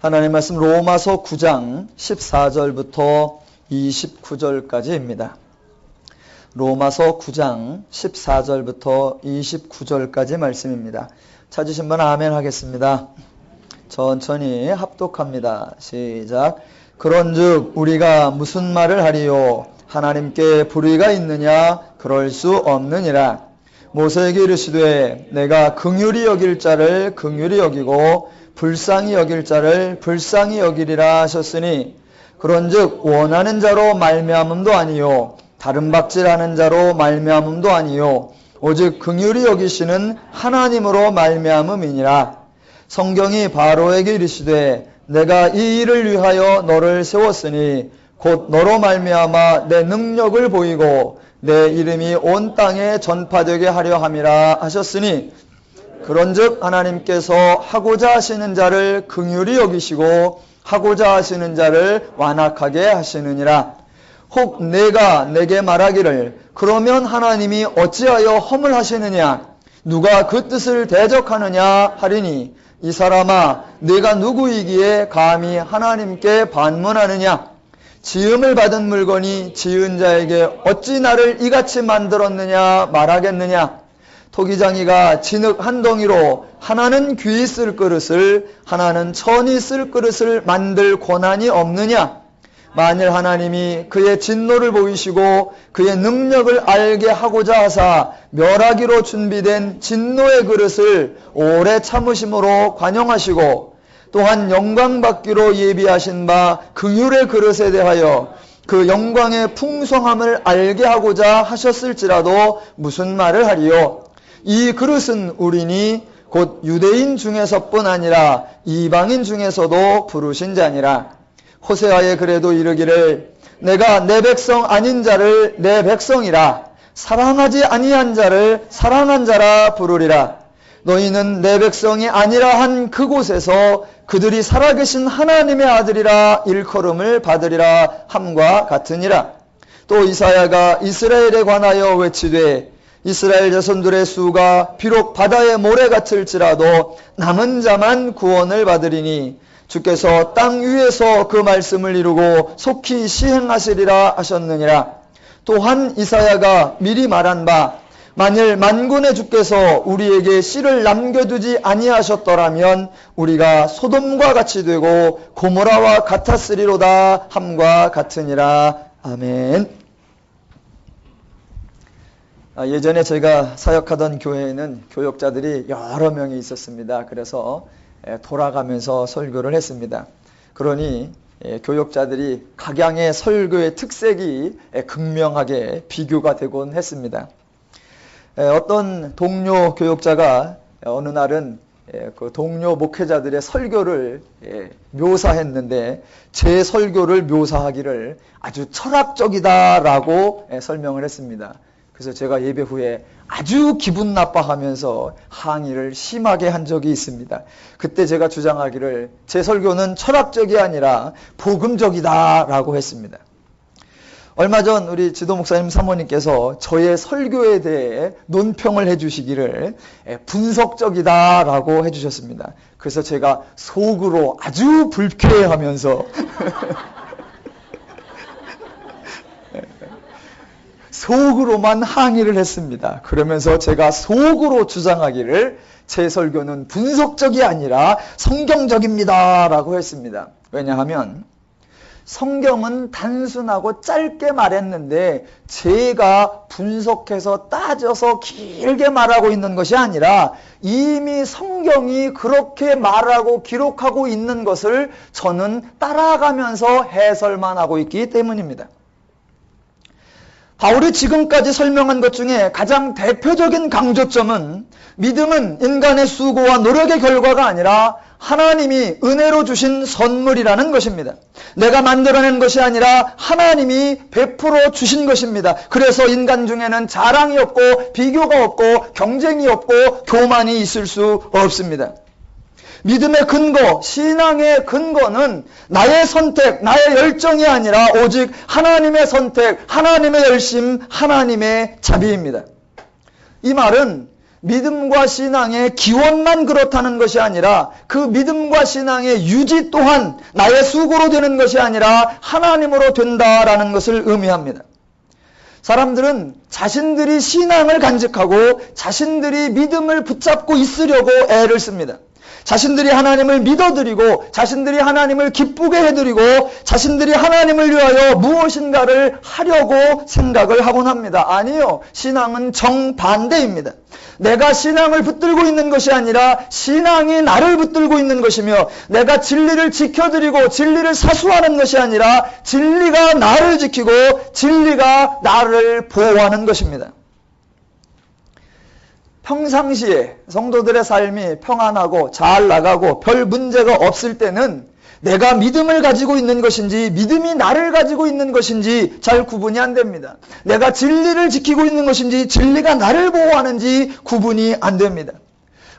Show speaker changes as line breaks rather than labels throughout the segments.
하나님 말씀 로마서 9장 14절부터 29절까지입니다. 로마서 9장 14절부터 29절까지 말씀입니다. 찾으신 분 아멘 하겠습니다. 천천히 합독합니다. 시작. 그런즉 우리가 무슨 말을 하리요? 하나님께 불의가 있느냐? 그럴 수 없느니라. 모세에게 이르시되 내가 긍휼히 여길 자를 긍휼히 여기고 불쌍히 여길 자를 불쌍히 여기리라 하셨으니 그런즉 원하는 자로 말미암음도 아니요 다른 박질하는 자로 말미암음도 아니요 오직 긍휼히 여기시는 하나님으로 말미암음이니라. 성경이 바로에게 이르시되 내가 이 일을 위하여 너를 세웠으니 곧 너로 말미암아 내 능력을 보이고 내 이름이 온 땅에 전파되게 하려 함이라 하셨으니 그런즉 하나님께서 하고자 하시는 자를 긍휼히 여기시고 하고자 하시는 자를 완악하게 하시느니라. 혹 내가 내게 말하기를 그러면 하나님이 어찌하여 허물 하시느냐? 누가 그 뜻을 대적하느냐 하리니 이 사람아 내가 누구이기에 감히 하나님께 반문하느냐? 지음을 받은 물건이 지은 자에게 어찌 나를 이같이 만들었느냐 말하겠느냐? 토기장이가 진흙 한 덩이로 하나는 귀히 쓸 그릇을 하나는 천히 쓸 그릇을 만들 권한이 없느냐? 만일 하나님이 그의 진노를 보이시고 그의 능력을 알게 하고자 하사 멸하기로 준비된 진노의 그릇을 오래 참으심으로 관용하시고 또한 영광받기로 예비하신 바 긍휼의 그릇에 대하여 그 영광의 풍성함을 알게 하고자 하셨을지라도 무슨 말을 하리요? 이 그릇은 우리니 곧 유대인 중에서뿐 아니라 이방인 중에서도 부르신 자니라. 호세아에 그래도 이르기를 내가 내 백성 아닌 자를 내 백성이라 사랑하지 아니한 자를 사랑한 자라 부르리라. 너희는 내 백성이 아니라 한 그곳에서 그들이 살아계신 하나님의 아들이라 일컬음을 받으리라 함과 같으니라. 또 이사야가 이스라엘에 관하여 외치되 이스라엘 자손들의 수가 비록 바다의 모래 같을지라도 남은 자만 구원을 받으리니 주께서 땅 위에서 그 말씀을 이루고 속히 시행하시리라 하셨느니라. 또한 이사야가 미리 말한 바 만일 만군의 주께서 우리에게 씨를 남겨두지 아니하셨더라면 우리가 소돔과 같이 되고 고모라와 같았으리로다 함과 같으니라. 아멘. 예전에 제가 사역하던 교회에는 교역자들이 여러 명이 있었습니다. 그래서 돌아가면서 설교를 했습니다. 그러니 교역자들이 각양의 설교의 특색이 극명하게 비교가 되곤 했습니다. 어떤 동료 교역자가 어느 날은 그 동료 목회자들의 설교를 묘사했는데 제 설교를 묘사하기를 아주 철학적이다라고 설명을 했습니다. 그래서 제가 예배 후에 아주 기분 나빠하면서 항의를 심하게 한 적이 있습니다. 그때 제가 주장하기를 제 설교는 철학적이 아니라 복음적이다라고 했습니다. 얼마 전 우리 지도 목사님 사모님께서 저의 설교에 대해 논평을 해주시기를 분석적이다라고 해주셨습니다. 그래서 제가 속으로 아주 불쾌해하면서 속으로만 항의를 했습니다. 그러면서 제가 속으로 주장하기를 제 설교는 분석적이 아니라 성경적입니다 라고 했습니다. 왜냐하면 성경은 단순하고 짧게 말했는데 제가 분석해서 따져서 길게 말하고 있는 것이 아니라 이미 성경이 그렇게 말하고 기록하고 있는 것을 저는 따라가면서 해설만 하고 있기 때문입니다. 바울이 지금까지 설명한 것 중에 가장 대표적인 강조점은 믿음은 인간의 수고와 노력의 결과가 아니라 하나님이 은혜로 주신 선물이라는 것입니다. 내가 만들어낸 것이 아니라 하나님이 베풀어 주신 것입니다. 그래서 인간 중에는 자랑이 없고 비교가 없고 경쟁이 없고 교만이 있을 수 없습니다. 믿음의 근거, 신앙의 근거는 나의 선택, 나의 열정이 아니라 오직 하나님의 선택, 하나님의 열심, 하나님의 자비입니다. 이 말은 믿음과 신앙의 기원만 그렇다는 것이 아니라 그 믿음과 신앙의 유지 또한 나의 수고로 되는 것이 아니라 하나님으로 된다라는 것을 의미합니다. 사람들은 자신들이 신앙을 간직하고 자신들이 믿음을 붙잡고 있으려고 애를 씁니다. 자신들이 하나님을 믿어드리고 자신들이 하나님을 기쁘게 해드리고 자신들이 하나님을 위하여 무엇인가를 하려고 생각을 하곤 합니다. 아니요. 신앙은 정반대입니다. 내가 신앙을 붙들고 있는 것이 아니라 신앙이 나를 붙들고 있는 것이며 내가 진리를 지켜드리고 진리를 사수하는 것이 아니라 진리가 나를 지키고 진리가 나를 보호하는 것입니다. 평상시에 성도들의 삶이 평안하고 잘 나가고 별 문제가 없을 때는 내가 믿음을 가지고 있는 것인지 믿음이 나를 가지고 있는 것인지 잘 구분이 안 됩니다. 내가 진리를 지키고 있는 것인지 진리가 나를 보호하는지 구분이 안 됩니다.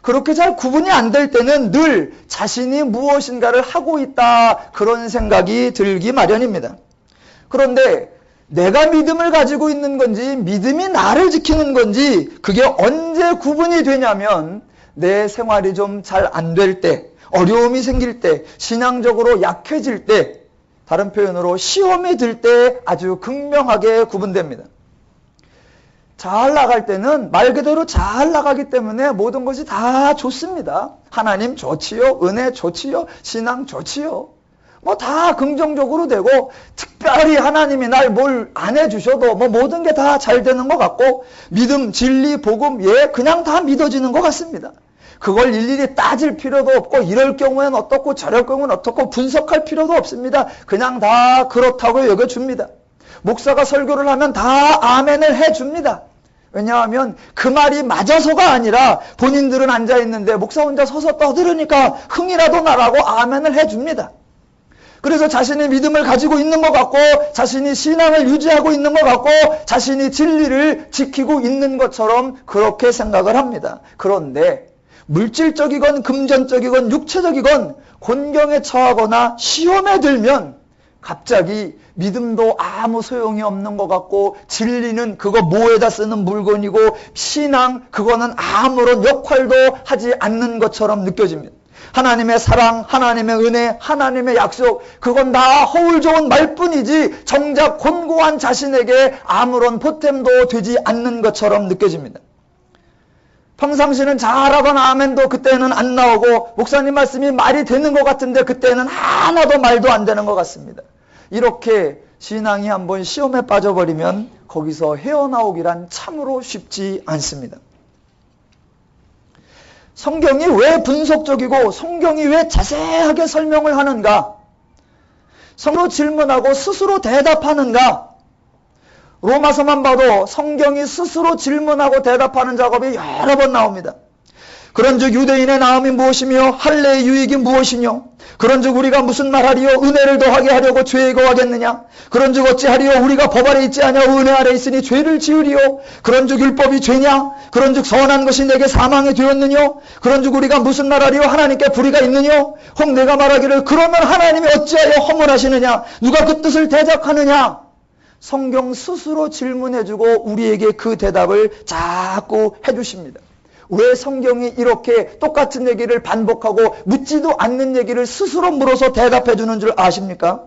그렇게 잘 구분이 안 될 때는 늘 자신이 무엇인가를 하고 있다 그런 생각이 들기 마련입니다. 그런데 내가 믿음을 가지고 있는 건지 믿음이 나를 지키는 건지 그게 언제 구분이 되냐면 내 생활이 좀 잘 안 될 때, 어려움이 생길 때, 신앙적으로 약해질 때, 다른 표현으로 시험이 들 때 아주 극명하게 구분됩니다. 잘 나갈 때는 말 그대로 잘 나가기 때문에 모든 것이 다 좋습니다. 하나님 좋지요, 은혜 좋지요, 신앙 좋지요. 뭐 다 긍정적으로 되고 특별히 하나님이 날 뭘 안 해주셔도 뭐 모든 게 다 잘 되는 것 같고 믿음, 진리, 복음 그냥 다 믿어지는 것 같습니다. 그걸 일일이 따질 필요도 없고 이럴 경우엔 어떻고 저럴 경우엔 어떻고 분석할 필요도 없습니다. 그냥 다 그렇다고 여겨줍니다. 목사가 설교를 하면 다 아멘을 해줍니다. 왜냐하면 그 말이 맞아서가 아니라 본인들은 앉아있는데 목사 혼자 서서 떠들으니까 흥이라도 나라고 아멘을 해줍니다. 그래서 자신의 믿음을 가지고 있는 것 같고 자신이 신앙을 유지하고 있는 것 같고 자신이 진리를 지키고 있는 것처럼 그렇게 생각을 합니다. 그런데 물질적이건 금전적이건 육체적이건 곤경에 처하거나 시험에 들면 갑자기 믿음도 아무 소용이 없는 것 같고 진리는 그거 뭐에다 쓰는 물건이고 신앙 그거는 아무런 역할도 하지 않는 것처럼 느껴집니다. 하나님의 사랑, 하나님의 은혜, 하나님의 약속 그건 다 허울 좋은 말뿐이지 정작 곤고한 자신에게 아무런 보탬도 되지 않는 것처럼 느껴집니다. 평상시는 잘하던 아멘도 그때는 안 나오고 목사님 말씀이 말이 되는 것 같은데 그때는 하나도 말도 안 되는 것 같습니다. 이렇게 신앙이 한번 시험에 빠져버리면 거기서 헤어나오기란 참으로 쉽지 않습니다. 성경이 왜 분석적이고 성경이 왜 자세하게 설명을 하는가? 서로 질문하고 스스로 대답하는가? 로마서만 봐도 성경이 스스로 질문하고 대답하는 작업이 여러 번 나옵니다. 그런즉 유대인의 나음이 무엇이며 할례의 유익이 무엇이뇨? 그런즉 우리가 무슨 말하리요? 은혜를 더하게 하려고 죄에 거하겠느냐? 그런즉 어찌하리요? 우리가 법 아래 있지 아니하고 은혜 아래 있으니 죄를 지으리요? 그런즉 율법이 죄냐? 그런즉 선한 것이 내게 사망이 되었느뇨? 그런즉 우리가 무슨 말하리요? 하나님께 불의가 있느뇨? 혹 내가 말하기를 그러면 하나님이 어찌하여 허물하시느냐? 누가 그 뜻을 대적하느냐? 성경 스스로 질문해주고 우리에게 그 대답을 자꾸 해주십니다. 왜 성경이 이렇게 똑같은 얘기를 반복하고 묻지도 않는 얘기를 스스로 물어서 대답해 주는 줄 아십니까?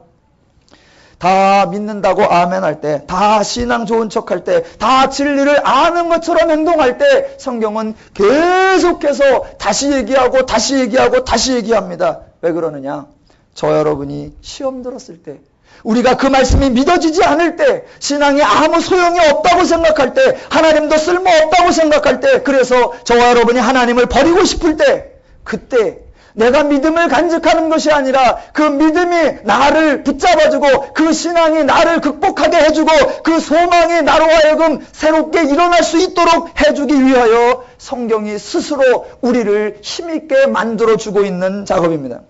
다 믿는다고 아멘할 때, 다 신앙 좋은 척할 때, 다 진리를 아는 것처럼 행동할 때 성경은 계속해서 다시 얘기하고 다시 얘기하고 다시 얘기합니다. 왜 그러느냐? 저 여러분이 시험 들었을 때, 우리가 그 말씀이 믿어지지 않을 때, 신앙이 아무 소용이 없다고 생각할 때, 하나님도 쓸모없다고 생각할 때, 그래서 저와 여러분이 하나님을 버리고 싶을 때, 그때 내가 믿음을 간직하는 것이 아니라 그 믿음이 나를 붙잡아주고 그 신앙이 나를 극복하게 해주고 그 소망이 나로 하여금 새롭게 일어날 수 있도록 해주기 위하여 성경이 스스로 우리를 힘있게 만들어주고 있는 작업입니다.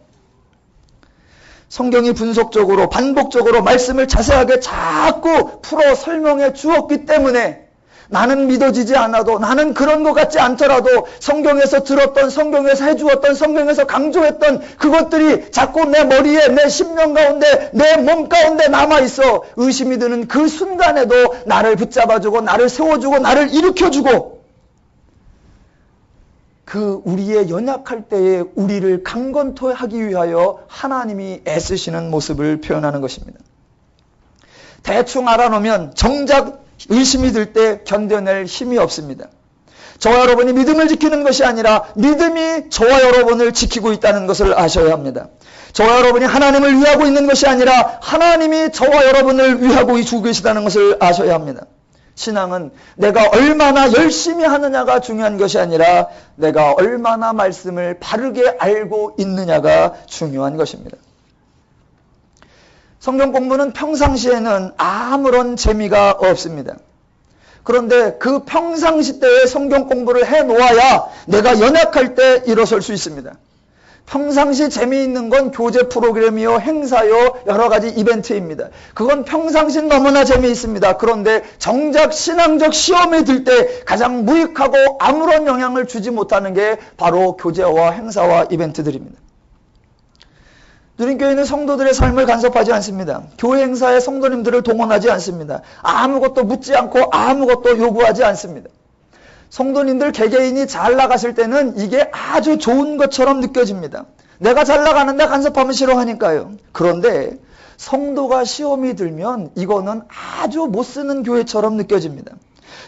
성경이 분석적으로 반복적으로 말씀을 자세하게 자꾸 풀어 설명해 주었기 때문에 나는 믿어지지 않아도 나는 그런 것 같지 않더라도 성경에서 들었던 성경에서 해주었던 성경에서 강조했던 그것들이 자꾸 내 머리에 내 심령 가운데 내 몸 가운데 남아있어 의심이 드는 그 순간에도 나를 붙잡아주고 나를 세워주고 나를 일으켜주고 그 우리의 연약할 때에 우리를 강건토하기 위하여 하나님이 애쓰시는 모습을 표현하는 것입니다. 대충 알아놓으면 정작 의심이 들 때 견뎌낼 힘이 없습니다. 저와 여러분이 믿음을 지키는 것이 아니라 믿음이 저와 여러분을 지키고 있다는 것을 아셔야 합니다. 저와 여러분이 하나님을 위하고 있는 것이 아니라 하나님이 저와 여러분을 위하고 있고 계시다는 것을 아셔야 합니다. 신앙은 내가 얼마나 열심히 하느냐가 중요한 것이 아니라 내가 얼마나 말씀을 바르게 알고 있느냐가 중요한 것입니다. 성경 공부는 평상시에는 아무런 재미가 없습니다. 그런데 그 평상시 때에 성경 공부를 해놓아야 내가 연약할 때 일어설 수 있습니다. 평상시 재미있는 건 교재 프로그램이요, 행사요, 여러 가지 이벤트입니다. 그건 평상시 너무나 재미있습니다. 그런데 정작 신앙적 시험에 들 때 가장 무익하고 아무런 영향을 주지 못하는 게 바로 교재와 행사와 이벤트들입니다. 누린교회는 성도들의 삶을 간섭하지 않습니다. 교회 행사에 성도님들을 동원하지 않습니다. 아무것도 묻지 않고 아무것도 요구하지 않습니다. 성도님들 개개인이 잘 나가실 때는 이게 아주 좋은 것처럼 느껴집니다. 내가 잘 나가는데 간섭하면 싫어하니까요. 그런데 성도가 시험이 들면 이거는 아주 못 쓰는 교회처럼 느껴집니다.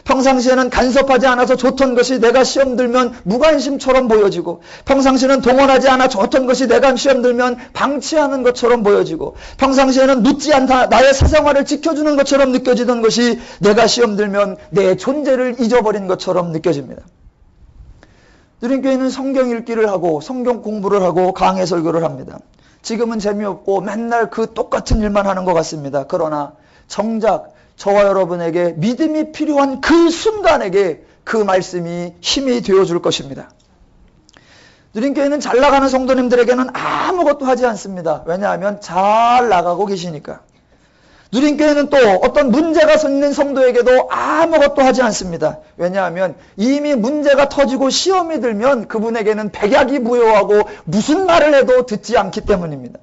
평상시에는 간섭하지 않아서 좋던 것이 내가 시험 들면 무관심처럼 보여지고, 평상시에는 동원하지 않아 좋던 것이 내가 시험 들면 방치하는 것처럼 보여지고, 평상시에는 묻지 않다 나의 사생활을 지켜주는 것처럼 느껴지던 것이 내가 시험 들면 내 존재를 잊어버린 것처럼 느껴집니다. 누린교회는 성경 읽기를 하고 성경 공부를 하고 강해 설교를 합니다. 지금은 재미없고 맨날 그 똑같은 일만 하는 것 같습니다. 그러나 정작 저와 여러분에게 믿음이 필요한 그 순간에게 그 말씀이 힘이 되어줄 것입니다. 누린교회는 잘 나가는 성도님들에게는 아무것도 하지 않습니다. 왜냐하면 잘 나가고 계시니까. 누린교회는 또 어떤 문제가 있는 성도에게도 아무것도 하지 않습니다. 왜냐하면 이미 문제가 터지고 시험이 들면 그분에게는 백약이 부여하고 무슨 말을 해도 듣지 않기 때문입니다.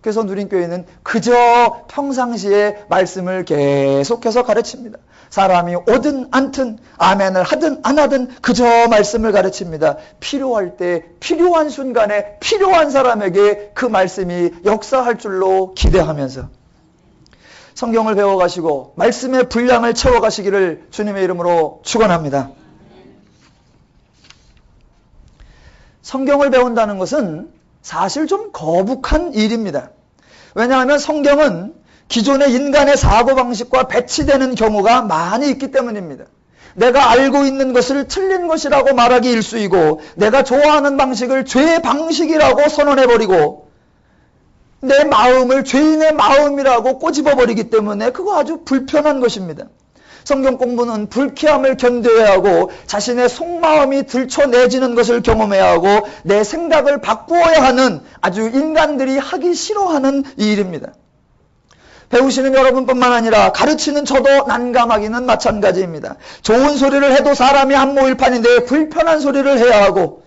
그래서 누린교회는 그저 평상시에 말씀을 계속해서 가르칩니다. 사람이 오든 않든 아멘을 하든 안 하든 그저 말씀을 가르칩니다. 필요할 때 필요한 순간에 필요한 사람에게 그 말씀이 역사할 줄로 기대하면서 성경을 배워가시고 말씀의 분량을 채워가시기를 주님의 이름으로 축원합니다. 성경을 배운다는 것은 사실 좀 거북한 일입니다. 왜냐하면 성경은 기존의 인간의 사고방식과 배치되는 경우가 많이 있기 때문입니다. 내가 알고 있는 것을 틀린 것이라고 말하기 일쑤이고, 내가 좋아하는 방식을 죄의 방식이라고 선언해버리고, 내 마음을 죄인의 마음이라고 꼬집어버리기 때문에 그거 아주 불편한 것입니다. 성경 공부는 불쾌함을 견뎌야 하고 자신의 속마음이 들춰내지는 것을 경험해야 하고 내 생각을 바꾸어야 하는 아주 인간들이 하기 싫어하는 일입니다. 배우시는 여러분뿐만 아니라 가르치는 저도 난감하기는 마찬가지입니다. 좋은 소리를 해도 사람이 안 모일 판인데 불편한 소리를 해야 하고,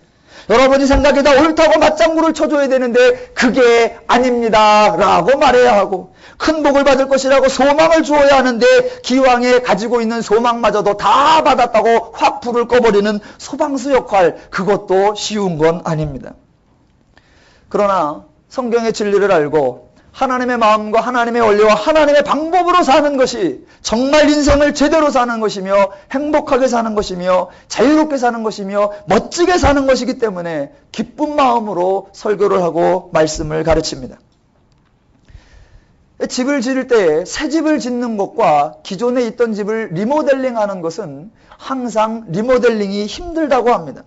여러분이 생각이 다 옳다고 맞장구를 쳐줘야 되는데 그게 아닙니다 라고 말해야 하고, 큰 복을 받을 것이라고 소망을 주어야 하는데 기왕에 가지고 있는 소망마저도 다 받았다고 확 불을 꺼버리는 소방수 역할, 그것도 쉬운 건 아닙니다. 그러나 성경의 진리를 알고 하나님의 마음과 하나님의 원리와 하나님의 방법으로 사는 것이 정말 인생을 제대로 사는 것이며 행복하게 사는 것이며 자유롭게 사는 것이며 멋지게 사는 것이기 때문에 기쁜 마음으로 설교를 하고 말씀을 가르칩니다. 집을 지을 때 새 집을 짓는 것과 기존에 있던 집을 리모델링하는 것은 항상 리모델링이 힘들다고 합니다.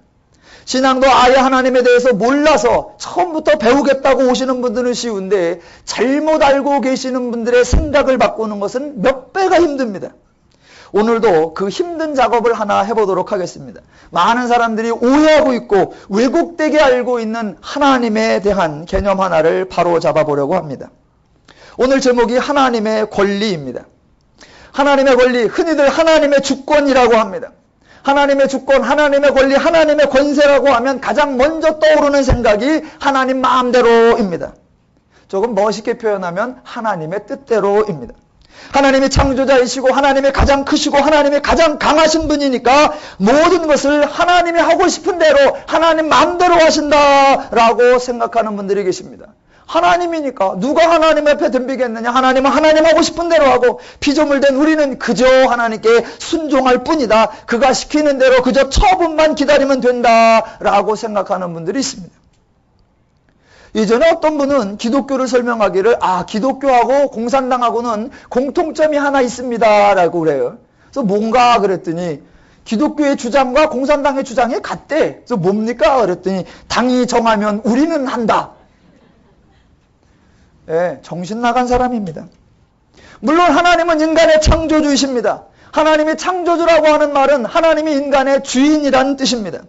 신앙도 아예 하나님에 대해서 몰라서 처음부터 배우겠다고 오시는 분들은 쉬운데 잘못 알고 계시는 분들의 생각을 바꾸는 것은 몇 배가 힘듭니다. 오늘도 그 힘든 작업을 하나 해보도록 하겠습니다. 많은 사람들이 오해하고 있고 왜곡되게 알고 있는 하나님에 대한 개념 하나를 바로 잡아보려고 합니다. 오늘 제목이 하나님의 권리입니다. 하나님의 권리, 흔히들 하나님의 주권이라고 합니다. 하나님의 주권, 하나님의 권리, 하나님의 권세라고 하면 가장 먼저 떠오르는 생각이 하나님 마음대로입니다. 조금 멋있게 표현하면 하나님의 뜻대로입니다. 하나님이 창조자이시고 하나님이 가장 크시고 하나님이 가장 강하신 분이니까 모든 것을 하나님이 하고 싶은 대로 하나님 마음대로 하신다라고 생각하는 분들이 계십니다. 하나님이니까 누가 하나님 앞에 덤비겠느냐. 하나님은 하나님 하고 싶은 대로 하고 피조물 된 우리는 그저 하나님께 순종할 뿐이다. 그가 시키는 대로 그저 처분만 기다리면 된다라고 생각하는 분들이 있습니다. 예전에 어떤 분은 기독교를 설명하기를 기독교하고 공산당하고는 공통점이 하나 있습니다 라고 그래요. 그래서 뭔가 그랬더니 기독교의 주장과 공산당의 주장이 같대. 그래서 뭡니까 그랬더니 당이 정하면 우리는 한다. 정신 나간 사람입니다. 물론 하나님은 인간의 창조주이십니다. 하나님이 창조주라고 하는 말은 하나님이 인간의 주인이라는 뜻입니다.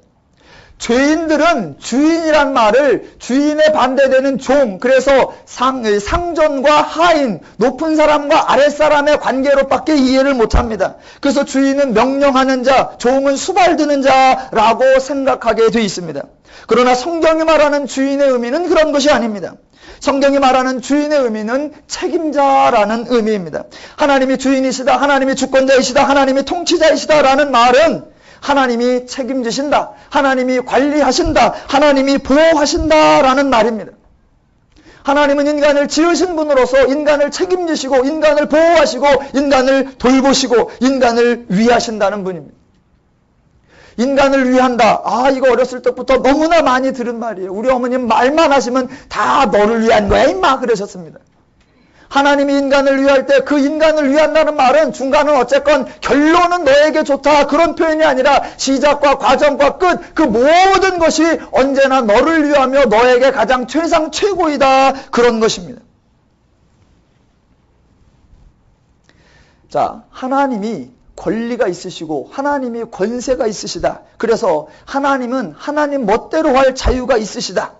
죄인들은 주인이란 말을 주인에 반대되는 종, 그래서 상전과 하인, 높은 사람과 아랫사람의 관계로밖에 이해를 못합니다. 그래서 주인은 명령하는 자, 종은 수발드는 자라고 생각하게 되어 있습니다. 그러나 성경이 말하는 주인의 의미는 그런 것이 아닙니다. 성경이 말하는 주인의 의미는 책임자라는 의미입니다. 하나님이 주인이시다, 하나님이 주권자이시다, 하나님이 통치자이시다라는 말은 하나님이 책임지신다, 하나님이 관리하신다, 하나님이 보호하신다라는 말입니다. 하나님은 인간을 지으신 분으로서 인간을 책임지시고 인간을 보호하시고 인간을 돌보시고 인간을 위하신다는 분입니다. 인간을 위한다. 이거 어렸을 때부터 너무나 많이 들은 말이에요. 우리 어머님 말만 하시면 다 너를 위한 거야 임마 그러셨습니다. 하나님이 인간을 위할 때 그 인간을 위한다는 말은 중간은 어쨌건 결론은 너에게 좋다 그런 표현이 아니라 시작과 과정과 끝 그 모든 것이 언제나 너를 위하며 너에게 가장 최상 최고이다 그런 것입니다. 자, 하나님이 권리가 있으시고 하나님이 권세가 있으시다. 그래서 하나님은 하나님 멋대로 할 자유가 있으시다.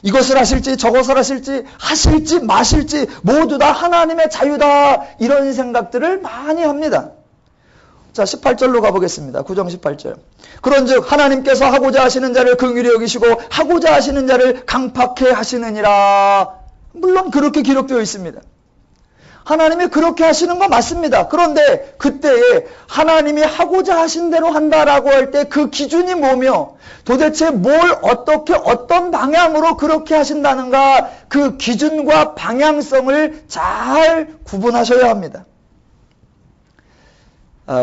이것을 하실지 저것을 하실지 하실지 마실지 모두 다 하나님의 자유다. 이런 생각들을 많이 합니다. 자, 18절로 가보겠습니다. 구정 18절. 그런즉 하나님께서 하고자 하시는 자를 긍휼히 여기시고 하고자 하시는 자를 강팍해 하시느니라. 물론 그렇게 기록되어 있습니다. 하나님이 그렇게 하시는 거 맞습니다. 그런데 그때에 하나님이 하고자 하신 대로 한다라고 할 때 그 기준이 뭐며 도대체 뭘 어떻게 어떤 방향으로 그렇게 하신다는가 그 기준과 방향성을 잘 구분하셔야 합니다.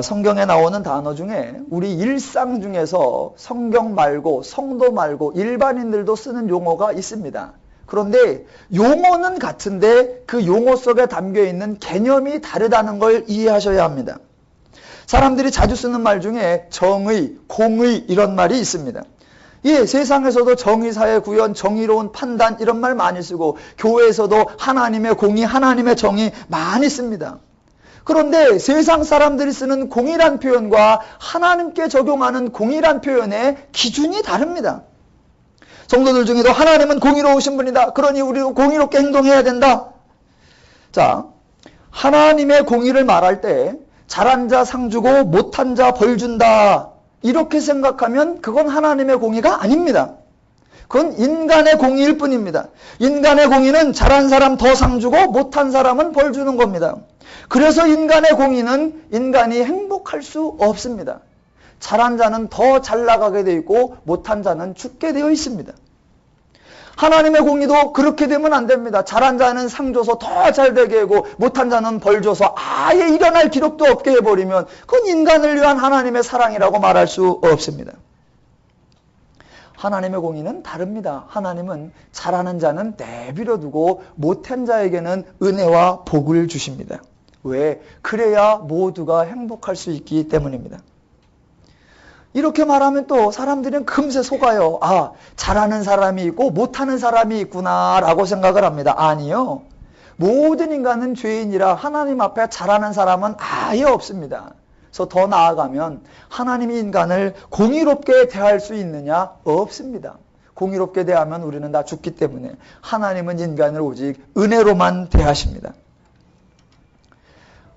성경에 나오는 단어 중에 우리 일상 중에서 성경 말고 성도 말고 일반인들도 쓰는 용어가 있습니다. 그런데 용어는 같은데 그 용어 속에 담겨있는 개념이 다르다는 걸 이해하셔야 합니다. 사람들이 자주 쓰는 말 중에 정의, 공의 이런 말이 있습니다. 예, 세상에서도 정의사회 구현, 정의로운 판단 이런 말 많이 쓰고 교회에서도 하나님의 공의, 하나님의 정의 많이 씁니다. 그런데 세상 사람들이 쓰는 공의란 표현과 하나님께 적용하는 공의란 표현의 기준이 다릅니다. 성도들 중에도 하나님은 공의로우신 분이다. 그러니 우리도 공의롭게 행동해야 된다. 자, 하나님의 공의를 말할 때 잘한 자 상 주고 못한 자 벌 준다. 이렇게 생각하면 그건 하나님의 공의가 아닙니다. 그건 인간의 공의일 뿐입니다. 인간의 공의는 잘한 사람 더 상 주고 못한 사람은 벌 주는 겁니다. 그래서 인간의 공의는 인간이 행복할 수 없습니다. 잘한 자는 더 잘 나가게 되어 있고 못한 자는 죽게 되어 있습니다. 하나님의 공의도 그렇게 되면 안 됩니다. 잘한 자는 상 줘서 더 잘 되게 하고 못한 자는 벌 줘서 아예 일어날 기록도 없게 해버리면 그건 인간을 위한 하나님의 사랑이라고 말할 수 없습니다. 하나님의 공의는 다릅니다. 하나님은 잘하는 자는 내버려두고 못한 자에게는 은혜와 복을 주십니다. 왜? 그래야 모두가 행복할 수 있기 때문입니다. 이렇게 말하면 또 사람들은 금세 속아요. 잘하는 사람이 있고 못하는 사람이 있구나 라고 생각을 합니다. 아니요. 모든 인간은 죄인이라 하나님 앞에 잘하는 사람은 아예 없습니다. 그래서 더 나아가면 하나님이 인간을 공의롭게 대할 수 있느냐? 없습니다. 공의롭게 대하면 우리는 다 죽기 때문에 하나님은 인간을 오직 은혜로만 대하십니다.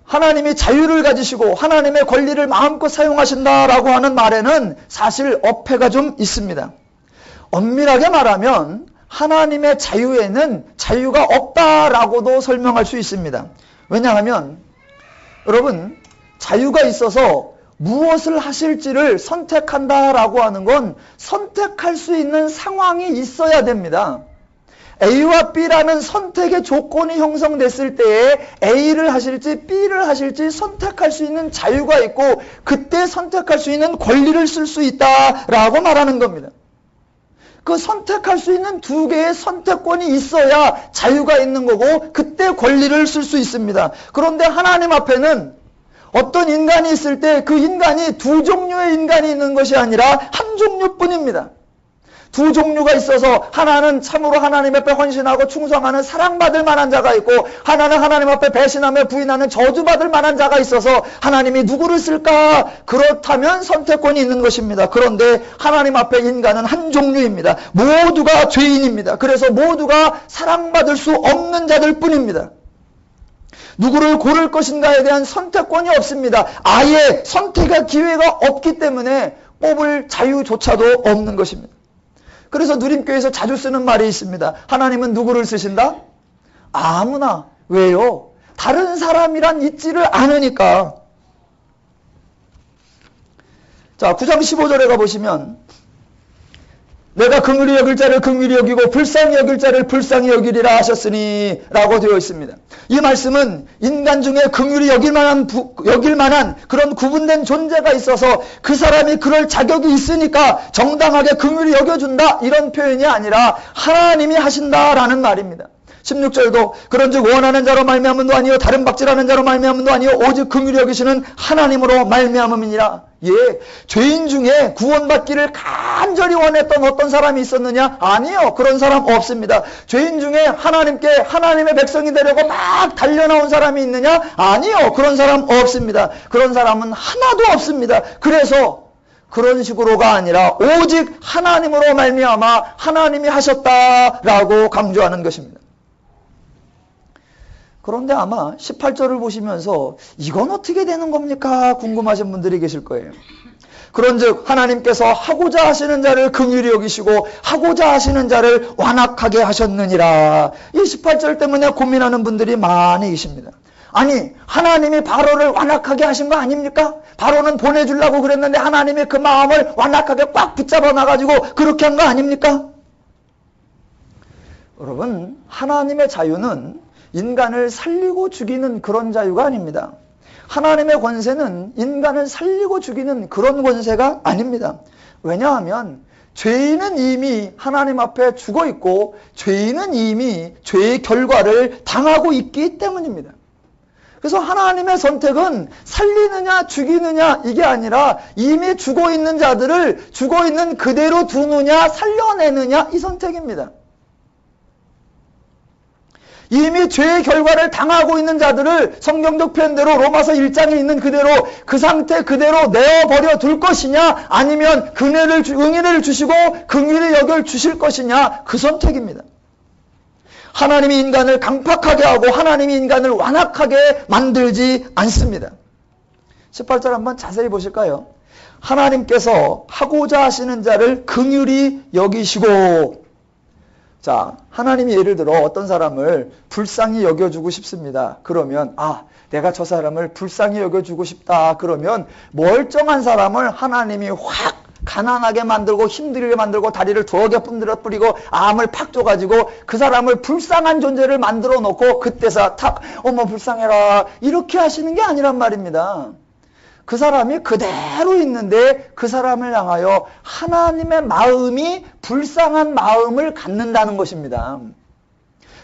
하나님이 자유를 가지시고 하나님의 권리를 마음껏 사용하신다라고 하는 말에는 사실 어폐가 좀 있습니다. 엄밀하게 말하면 하나님의 자유에는 자유가 없다라고도 설명할 수 있습니다. 왜냐하면 여러분, 자유가 있어서 무엇을 하실지를 선택한다라고 하는 건 선택할 수 있는 상황이 있어야 됩니다. A와 B라는 선택의 조건이 형성됐을 때에 A를 하실지 B를 하실지 선택할 수 있는 자유가 있고 그때 선택할 수 있는 권리를 쓸 수 있다라고 말하는 겁니다. 그 선택할 수 있는 두 개의 선택권이 있어야 자유가 있는 거고 그때 권리를 쓸 수 있습니다. 그런데 하나님 앞에는 어떤 인간이 있을 때 그 인간이 두 종류의 인간이 있는 것이 아니라 한 종류뿐입니다. 두 종류가 있어서 하나는 참으로 하나님 앞에 헌신하고 충성하는 사랑받을 만한 자가 있고 하나는 하나님 앞에 배신하며 부인하는 저주받을 만한 자가 있어서 하나님이 누구를 쓸까? 그렇다면 선택권이 있는 것입니다. 그런데 하나님 앞에 인간은 한 종류입니다. 모두가 죄인입니다. 그래서 모두가 사랑받을 수 없는 자들 뿐입니다. 누구를 고를 것인가에 대한 선택권이 없습니다. 아예 선택의 기회가 없기 때문에 뽑을 자유조차도 없는 것입니다. 그래서 누림교회에서 자주 쓰는 말이 있습니다. 하나님은 누구를 쓰신다? 아무나. 왜요? 다른 사람이란 있지를 않으니까. 자, 9장 15절에 가보시면 내가 긍휼히 여길 자를 긍휼히 여기고 불쌍히 여길 자를 불쌍히 여기리라 하셨으니 라고 되어 있습니다. 이 말씀은 인간 중에 긍휼히 여길 만한 그런 구분된 존재가 있어서 그 사람이 그럴 자격이 있으니까 정당하게 긍휼히 여겨준다 이런 표현이 아니라 하나님이 하신다라는 말입니다. 16절도 그런즉 원하는 자로 말미암음도 아니요 다른 박질하는 자로 말미암음도 아니요 오직 긍휼히 여기시는 하나님으로 말미암음이니라. 예, 죄인 중에 구원받기를 간절히 원했던 어떤 사람이 있었느냐? 아니요, 그런 사람 없습니다. 죄인 중에 하나님께 하나님의 백성이 되려고 막 달려나온 사람이 있느냐? 아니요, 그런 사람 없습니다. 그런 사람은 하나도 없습니다. 그래서 그런 식으로가 아니라 오직 하나님으로 말미암아 하나님이 하셨다라고 강조하는 것입니다. 그런데 아마 18절을 보시면서 이건 어떻게 되는 겁니까? 궁금하신 분들이 계실 거예요. 그런즉 하나님께서 하고자 하시는 자를 긍휼히 여기시고 하고자 하시는 자를 완악하게 하셨느니라. 이 18절 때문에 고민하는 분들이 많이 계십니다. 아니, 하나님이 바로를 완악하게 하신 거 아닙니까? 바로는 보내주려고 그랬는데 하나님이 그 마음을 완악하게 꽉 붙잡아 놔가지고 그렇게 한 거 아닙니까? 여러분, 하나님의 자유는 인간을 살리고 죽이는 그런 자유가 아닙니다. 하나님의 권세는 인간을 살리고 죽이는 그런 권세가 아닙니다. 왜냐하면 죄인은 이미 하나님 앞에 죽어 있고 죄인은 이미 죄의 결과를 당하고 있기 때문입니다. 그래서 하나님의 선택은 살리느냐 죽이느냐 이게 아니라 이미 죽어 있는 자들을 죽어 있는 그대로 두느냐 살려내느냐 이 선택입니다. 이미 죄의 결과를 당하고 있는 자들을 성경적 표현대로 로마서 1장에 있는 그대로 그 상태 그대로 내어버려 둘 것이냐 아니면 응인을 주시고 긍휼히 여겨 주실 것이냐 그 선택입니다. 하나님이 인간을 강팍하게 하고 하나님이 인간을 완악하게 만들지 않습니다. 18절 한번 자세히 보실까요? 하나님께서 하고자 하시는 자를 긍휼히 여기시고 자, 하나님이 예를 들어 어떤 사람을 불쌍히 여겨주고 싶습니다. 그러면 내가 저 사람을 불쌍히 여겨주고 싶다. 그러면 멀쩡한 사람을 하나님이 확 가난하게 만들고 힘들게 만들고 다리를 두어 개 뿌리고 암을 팍 줘가지고 그 사람을 불쌍한 존재를 만들어 놓고 그때서 탁 어머 불쌍해라 이렇게 하시는 게 아니란 말입니다. 그 사람이 그대로 있는데 그 사람을 향하여 하나님의 마음이 불쌍한 마음을 갖는다는 것입니다.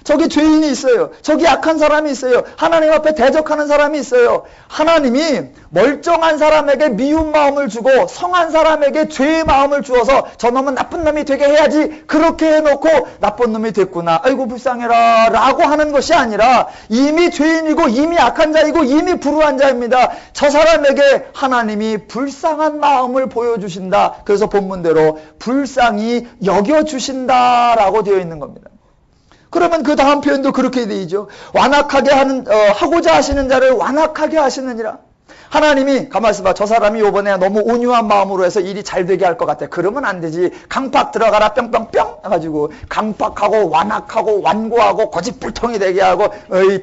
저기 죄인이 있어요. 저기 악한 사람이 있어요. 하나님 앞에 대적하는 사람이 있어요. 하나님이 멀쩡한 사람에게 미운 마음을 주고 성한 사람에게 죄의 마음을 주어서 저놈은 나쁜 놈이 되게 해야지 그렇게 해놓고 나쁜 놈이 됐구나 아이고 불쌍해라 라고 하는 것이 아니라 이미 죄인이고 이미 악한 자이고 이미 불우한 자입니다. 저 사람에게 하나님이 불쌍한 마음을 보여주신다. 그래서 본문대로 불쌍히 여겨주신다라고 되어 있는 겁니다. 그러면 그 다음 표현도 그렇게 되죠. 완악하게 하고자 하시는 자를 완악하게 하시느니라. 하나님이 가만히 있어봐. 저 사람이 이번에 너무 온유한 마음으로 해서 일이 잘 되게 할 것 같아. 그러면 안 되지. 강팍 들어가라 뿅뿅뿅 해가지고 강팍하고 완악하고 완고하고 거짓불통이 되게 하고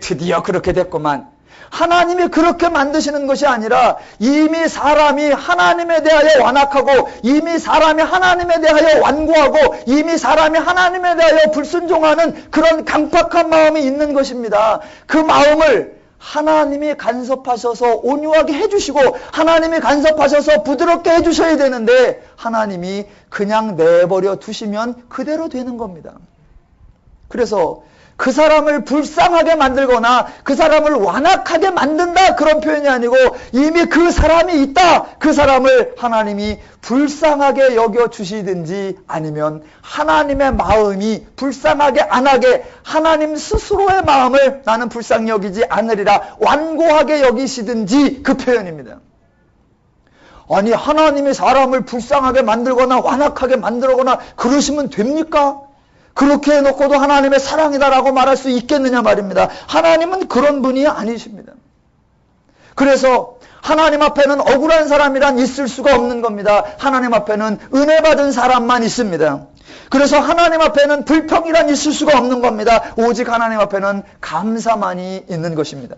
드디어 그렇게 됐구만. 하나님이 그렇게 만드시는 것이 아니라 이미 사람이 하나님에 대하여 완악하고 이미 사람이 하나님에 대하여 완고하고 이미 사람이 하나님에 대하여 불순종하는 그런 강팍한 마음이 있는 것입니다. 그 마음을 하나님이 간섭하셔서 온유하게 해주시고 하나님이 간섭하셔서 부드럽게 해주셔야 되는데 하나님이 그냥 내버려 두시면 그대로 되는 겁니다. 그래서 그 사람을 불쌍하게 만들거나 그 사람을 완악하게 만든다 그런 표현이 아니고 이미 그 사람이 있다. 그 사람을 하나님이 불쌍하게 여겨주시든지 아니면 하나님의 마음이 불쌍하게 안 하게 하나님 스스로의 마음을 나는 불쌍히 여기지 않으리라 완고하게 여기시든지 그 표현입니다. 아니 하나님이 사람을 불쌍하게 만들거나 완악하게 만들거나 그러시면 됩니까? 그렇게 해놓고도 하나님의 사랑이다라고 말할 수 있겠느냐 말입니다. 하나님은 그런 분이 아니십니다. 그래서 하나님 앞에는 억울한 사람이란 있을 수가 없는 겁니다. 하나님 앞에는 은혜 받은 사람만 있습니다. 그래서 하나님 앞에는 불평이란 있을 수가 없는 겁니다. 오직 하나님 앞에는 감사만이 있는 것입니다.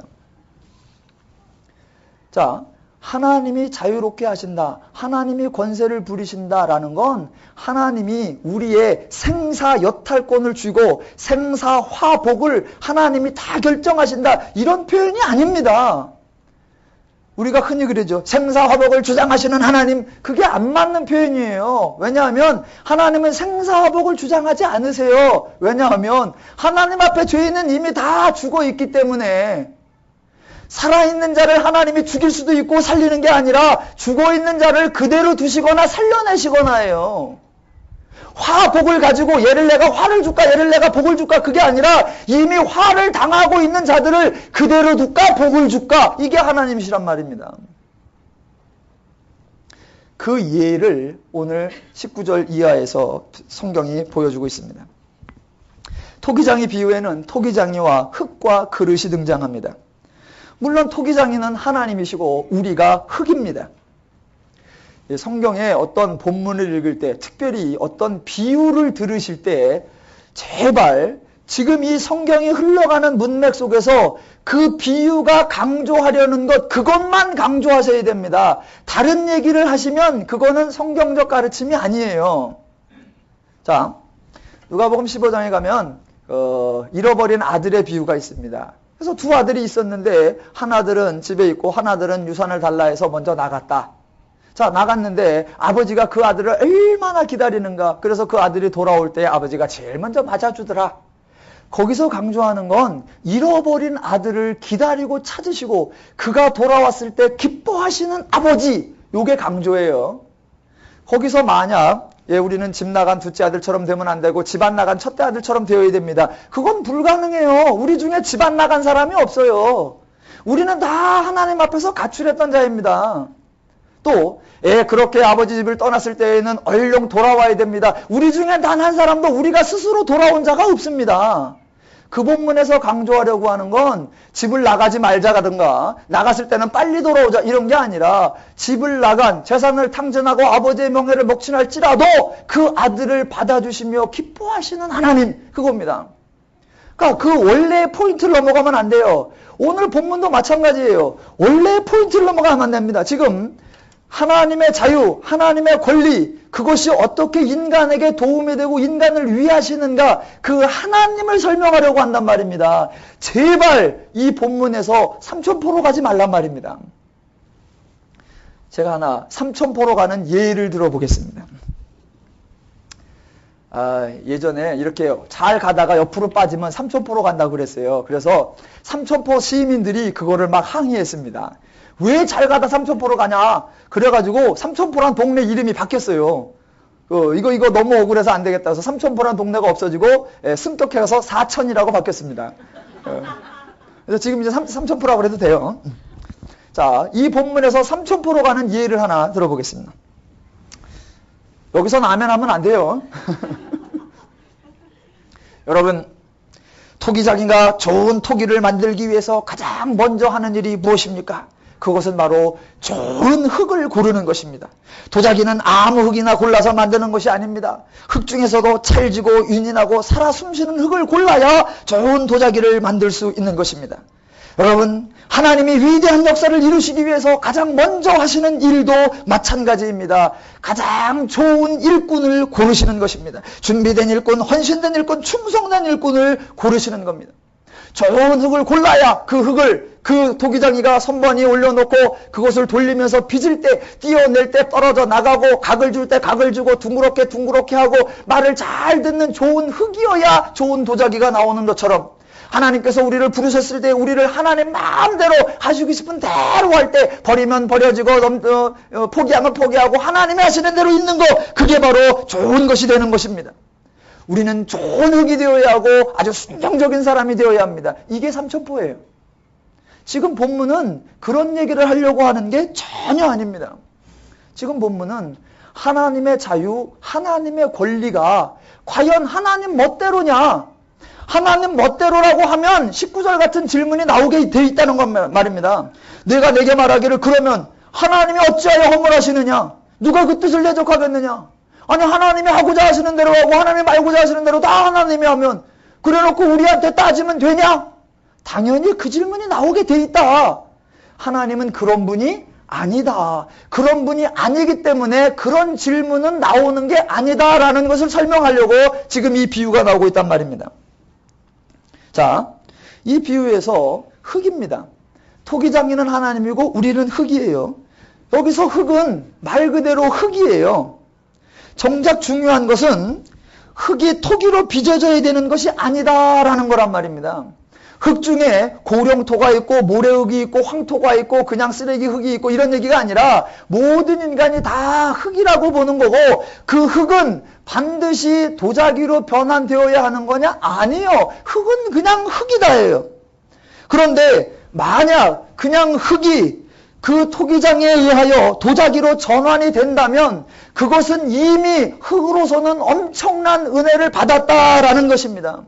자, 하나님이 자유롭게 하신다. 하나님이 권세를 부리신다라는 건 하나님이 우리의 생사 여탈권을 쥐고 생사화복을 하나님이 다 결정하신다. 이런 표현이 아닙니다. 우리가 흔히 그러죠. 생사화복을 주장하시는 하나님. 그게 안 맞는 표현이에요. 왜냐하면 하나님은 생사화복을 주장하지 않으세요. 왜냐하면 하나님 앞에 죄인은 이미 다 죽어 있기 때문에 살아있는 자를 하나님이 죽일 수도 있고 살리는 게 아니라 죽어있는 자를 그대로 두시거나 살려내시거나 해요. 화복을 가지고 얘를 내가 화를 줄까 얘를 내가 복을 줄까 그게 아니라 이미 화를 당하고 있는 자들을 그대로 둘까 복을 줄까 이게 하나님이시란 말입니다. 그 예를 오늘 19절 이하에서 성경이 보여주고 있습니다. 토기장이 비유에는 토기장이와 흙과 그릇이 등장합니다. 물론 토기장이는 하나님이시고 우리가 흙입니다. 성경에 어떤 본문을 읽을 때 특별히 어떤 비유를 들으실 때 제발 지금 이 성경이 흘러가는 문맥 속에서 그 비유가 강조하려는 것 그것만 강조하셔야 됩니다. 다른 얘기를 하시면 그거는 성경적 가르침이 아니에요. 자, 누가복음 15장에 가면 잃어버린 아들의 비유가 있습니다. 그래서 두 아들이 있었는데 한 아들은 집에 있고 한 아들은 유산을 달라 해서 먼저 나갔다. 자, 나갔는데 아버지가 그 아들을 얼마나 기다리는가. 그래서 그 아들이 돌아올 때 아버지가 제일 먼저 맞아주더라. 거기서 강조하는 건 잃어버린 아들을 기다리고 찾으시고 그가 돌아왔을 때 기뻐하시는 아버지. 요게 강조예요. 거기서 만약 우리는 집 나간 둘째 아들처럼 되면 안 되고 집안 나간 첫째 아들처럼 되어야 됩니다. 그건 불가능해요. 우리 중에 집안 나간 사람이 없어요. 우리는 다 하나님 앞에서 가출했던 자입니다. 또 그렇게 아버지 집을 떠났을 때에는 얼른 돌아와야 됩니다. 우리 중에 단 한 사람도 우리가 스스로 돌아온 자가 없습니다. 그 본문에서 강조하려고 하는 건 집을 나가지 말자가든가 나갔을 때는 빨리 돌아오자 이런 게 아니라 집을 나간 재산을 탕진하고 아버지의 명예를 먹칠할지라도 그 아들을 받아주시며 기뻐하시는 하나님 그겁니다. 그러니까 그 원래의 포인트를 넘어가면 안 돼요. 오늘 본문도 마찬가지예요. 원래의 포인트를 넘어가면 안 됩니다. 지금 하나님의 자유, 하나님의 권리, 그것이 어떻게 인간에게 도움이 되고 인간을 위하시는가 그 하나님을 설명하려고 한단 말입니다. 제발 이 본문에서 삼천포로 가지 말란 말입니다. 제가 하나 삼천포로 가는 예를 들어보겠습니다. 예전에 이렇게 잘 가다가 옆으로 빠지면 삼천포로 간다고 그랬어요. 그래서 삼천포 시민들이 그거를 막 항의했습니다. 왜 잘 가다 삼천포로 가냐? 그래가지고 삼천포란 동네 이름이 바뀌었어요. 이거 너무 억울해서 안 되겠다 해서 삼천포란 동네가 없어지고 승덕해서 사천이라고 바뀌었습니다. 그래서 지금 이제 삼천포라고 해도 돼요. 자, 이 본문에서 삼천포로 가는 예를 하나 들어보겠습니다. 여기서는 아멘 하면 안 돼요. 여러분, 토기장이가 좋은 토기를 만들기 위해서 가장 먼저 하는 일이 무엇입니까? 그것은 바로 좋은 흙을 고르는 것입니다. 도자기는 아무 흙이나 골라서 만드는 것이 아닙니다. 흙 중에서도 찰지고 윤인하고 살아 숨쉬는 흙을 골라야 좋은 도자기를 만들 수 있는 것입니다. 여러분, 하나님이 위대한 역사를 이루시기 위해서 가장 먼저 하시는 일도 마찬가지입니다. 가장 좋은 일꾼을 고르시는 것입니다. 준비된 일꾼, 헌신된 일꾼, 충성된 일꾼을 고르시는 겁니다. 좋은 흙을 골라야 그 흙을 그 토기장이가 선번이 올려놓고 그것을 돌리면서 빚을 때, 띄어낼 때 떨어져 나가고, 각을 줄 때 각을 주고, 둥그렇게 하고, 말을 잘 듣는 좋은 흙이어야 좋은 도자기가 나오는 것처럼, 하나님께서 우리를 부르셨을 때 우리를 하나님 마음대로 하시고 싶은 대로 할 때, 버리면 버려지고 포기하면 포기하고 하나님이 하시는 대로 있는 거, 그게 바로 좋은 것이 되는 것입니다. 우리는 좋은 흙이 되어야 하고 아주 순종적인 사람이 되어야 합니다. 이게 삼천포예요. 지금 본문은 그런 얘기를 하려고 하는 게 전혀 아닙니다. 지금 본문은 하나님의 자유, 하나님의 권리가 과연 하나님 멋대로냐? 하나님 멋대로라고 하면 19절 같은 질문이 나오게 돼 있다는 것 말입니다. 내가 내게 말하기를 그러면 하나님이 어찌하여 허물하시느냐? 누가 그 뜻을 대적하겠느냐? 아니, 하나님이 하고자 하시는 대로 하고 하나님이 말고자 하시는 대로 다 하나님이 하면 그래놓고 우리한테 따지면 되냐? 당연히 그 질문이 나오게 돼 있다. 하나님은 그런 분이 아니다. 그런 분이 아니기 때문에 그런 질문은 나오는 게 아니다라는 것을 설명하려고 지금 이 비유가 나오고 있단 말입니다. 자, 이 비유에서 흙입니다. 토기장이는 하나님이고 우리는 흙이에요. 여기서 흙은 말 그대로 흙이에요. 정작 중요한 것은 흙이 토기로 빚어져야 되는 것이 아니다라는 거란 말입니다. 흙 중에 고령토가 있고 모래흙이 있고 황토가 있고 그냥 쓰레기 흙이 있고 이런 얘기가 아니라 모든 인간이 다 흙이라고 보는 거고, 그 흙은 반드시 도자기로 변환되어야 하는 거냐? 아니요. 흙은 그냥 흙이다예요. 그런데 만약 그냥 흙이 그 토기장에 의하여 도자기로 전환이 된다면 그것은 이미 흙으로서는 엄청난 은혜를 받았다라는 것입니다.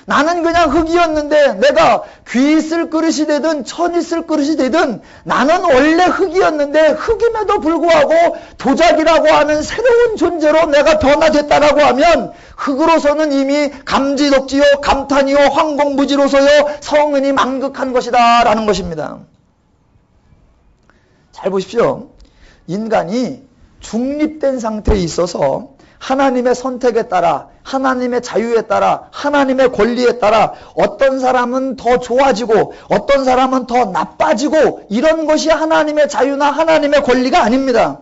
나는 그냥 흙이었는데 내가 귀 있을 그릇이 되든 천 있을 그릇이 되든 나는 원래 흙이었는데 흙임에도 불구하고 도자기라고 하는 새로운 존재로 내가 변화됐다라고 하면 흙으로서는 이미 감지덕지요 감탄이요 황공무지로서요 성은이 만극한 것이다 라는 것입니다. 잘 보십시오. 인간이 중립된 상태에 있어서 하나님의 선택에 따라, 하나님의 자유에 따라, 하나님의 권리에 따라 어떤 사람은 더 좋아지고 어떤 사람은 더 나빠지고 이런 것이 하나님의 자유나 하나님의 권리가 아닙니다.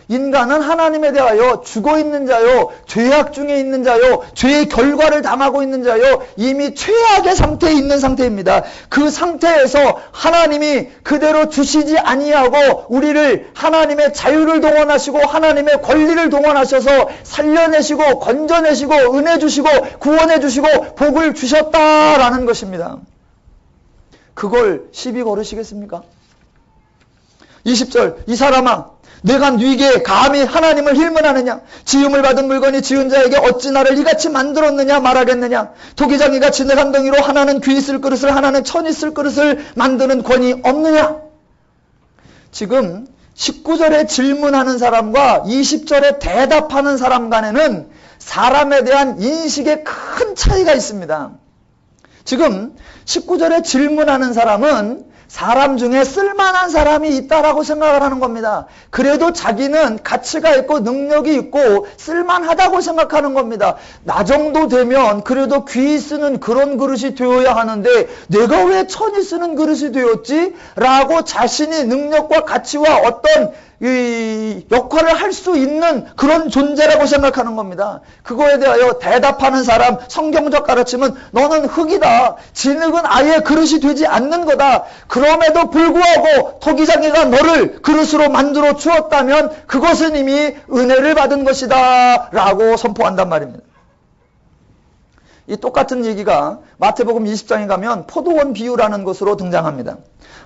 인간은 하나님에 대하여 죽어있는 자요, 죄악 중에 있는 자요, 죄의 결과를 당하고 있는 자요, 이미 최악의 상태에 있는 상태입니다. 그 상태에서 하나님이 그대로 주시지 아니하고 우리를 하나님의 자유를 동원하시고 하나님의 권리를 동원하셔서 살려내시고 건져내시고 은혜 주시고 구원해 주시고 복을 주셨다라는 것입니다. 그걸 시비 걸으시겠습니까? 20절, 이 사람아 내가 네게 감히 하나님을 힐문하느냐? 지음을 받은 물건이 지은 자에게 어찌 나를 이같이 만들었느냐 말하겠느냐? 토기장이가 진흙 한 덩이로 하나는 귀 있을 그릇을 하나는 천 있을 그릇을 만드는 권위 없느냐? 지금 19절에 질문하는 사람과 20절에 대답하는 사람 간에는 사람에 대한 인식에 큰 차이가 있습니다. 지금 19절에 질문하는 사람은 사람 중에 쓸만한 사람이 있다라고 생각을 하는 겁니다. 그래도 자기는 가치가 있고 능력이 있고 쓸만하다고 생각하는 겁니다. 나 정도 되면 그래도 귀 쓰는 그런 그릇이 되어야 하는데 내가 왜 천이 쓰는 그릇이 되었지? 라고 자신이 능력과 가치와 어떤 이 역할을 할 수 있는 그런 존재라고 생각하는 겁니다. 그거에 대하여 대답하는 사람, 성경적 가르침은 너는 흙이다. 진흙은 아예 그릇이 되지 않는 거다. 그럼에도 불구하고 토기장이가 너를 그릇으로 만들어 주었다면 그것은 이미 은혜를 받은 것이다 라고 선포한단 말입니다. 이 똑같은 얘기가 마태복음 20장에 가면 포도원 비유라는 것으로 등장합니다.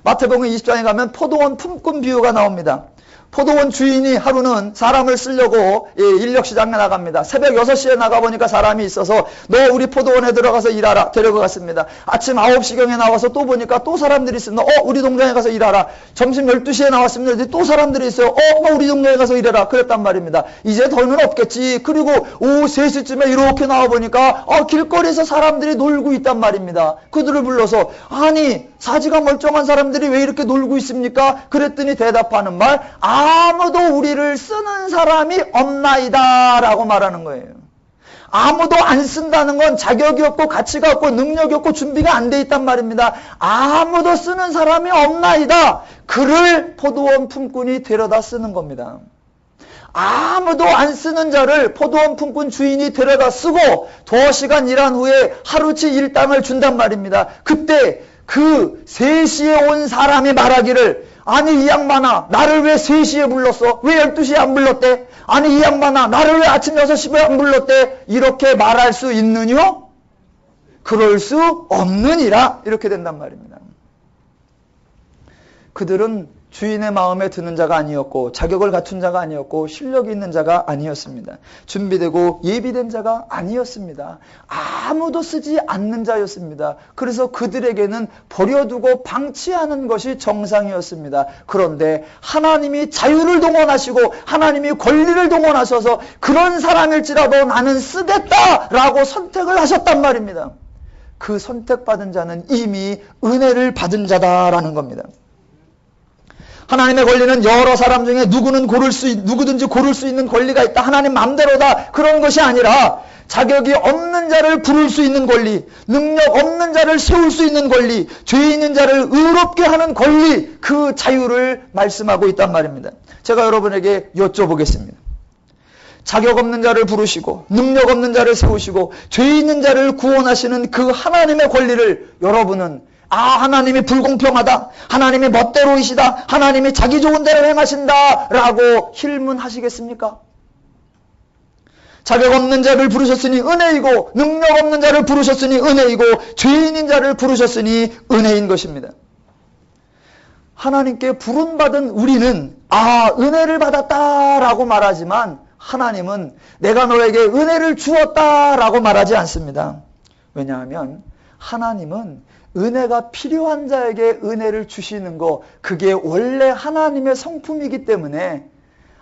마태복음 20장에 가면 포도원 품꾼 비유가 나옵니다. 포도원 주인이 하루는 사람을 쓰려고 인력시장에 나갑니다. 새벽 6시에 나가보니까 사람이 있어서 너 우리 포도원에 들어가서 일하라. 데리고 갔습니다. 아침 9시경에 나와서 또 보니까 또 사람들이 있습니다. 우리 동장에 가서 일하라. 점심 12시에 나왔습니다. 또 사람들이 있어요. 우리 동장에 가서 일해라. 그랬단 말입니다. 이제 더는 없겠지. 그리고 오후 3시쯤에 이렇게 나와보니까 길거리에서 사람들이 놀고 있단 말입니다. 그들을 불러서 아니 사지가 멀쩡한 사람들이 왜 이렇게 놀고 있습니까? 그랬더니 대답하는 말 아무도 우리를 쓰는 사람이 없나이다 라고 말하는 거예요. 아무도 안 쓴다는 건 자격이 없고 가치가 없고 능력이 없고 준비가 안 돼 있단 말입니다. 아무도 쓰는 사람이 없나이다. 그를 포도원 품꾼이 데려다 쓰는 겁니다. 아무도 안 쓰는 자를 포도원 품꾼 주인이 데려다 쓰고 2시간 일한 후에 하루치 일당을 준단 말입니다. 그때 그 3시에 온 사람이 말하기를 아니 이 양반아 나를 왜 3시에 불렀어? 왜 12시에 안 불렀대? 아니 이 양반아 나를 왜 아침 6시에 안 불렀대? 이렇게 말할 수 있느냐? 그럴 수 없느니라. 이렇게 된단 말입니다. 그들은 주인의 마음에 드는 자가 아니었고 자격을 갖춘 자가 아니었고 실력이 있는 자가 아니었습니다. 준비되고 예비된 자가 아니었습니다. 아무도 쓰지 않는 자였습니다. 그래서 그들에게는 버려두고 방치하는 것이 정상이었습니다. 그런데 하나님이 자유를 동원하시고 하나님이 권리를 동원하셔서 그런 사람일지라도 나는 쓰겠다라고 선택을 하셨단 말입니다. 그 선택받은 자는 이미 은혜를 받은 자다라는 겁니다. 하나님의 권리는 여러 사람 중에 누구든지 고를 수 있는 권리가 있다. 하나님 맘대로다. 그런 것이 아니라 자격이 없는 자를 부를 수 있는 권리, 능력 없는 자를 세울 수 있는 권리, 죄 있는 자를 의롭게 하는 권리, 그 자유를 말씀하고 있단 말입니다. 제가 여러분에게 여쭤보겠습니다. 자격 없는 자를 부르시고 능력 없는 자를 세우시고 죄 있는 자를 구원하시는 그 하나님의 권리를 여러분은 하나님이 불공평하다. 하나님이 멋대로이시다. 하나님이 자기 좋은 대로 행하신다. 라고 힐문하시겠습니까? 자격 없는 자를 부르셨으니 은혜이고 능력 없는 자를 부르셨으니 은혜이고 죄인인 자를 부르셨으니 은혜인 것입니다. 하나님께 부름받은 우리는 은혜를 받았다라고 말하지만 하나님은 내가 너에게 은혜를 주었다라고 말하지 않습니다. 왜냐하면 하나님은 은혜가 필요한 자에게 은혜를 주시는 거 그게 원래 하나님의 성품이기 때문에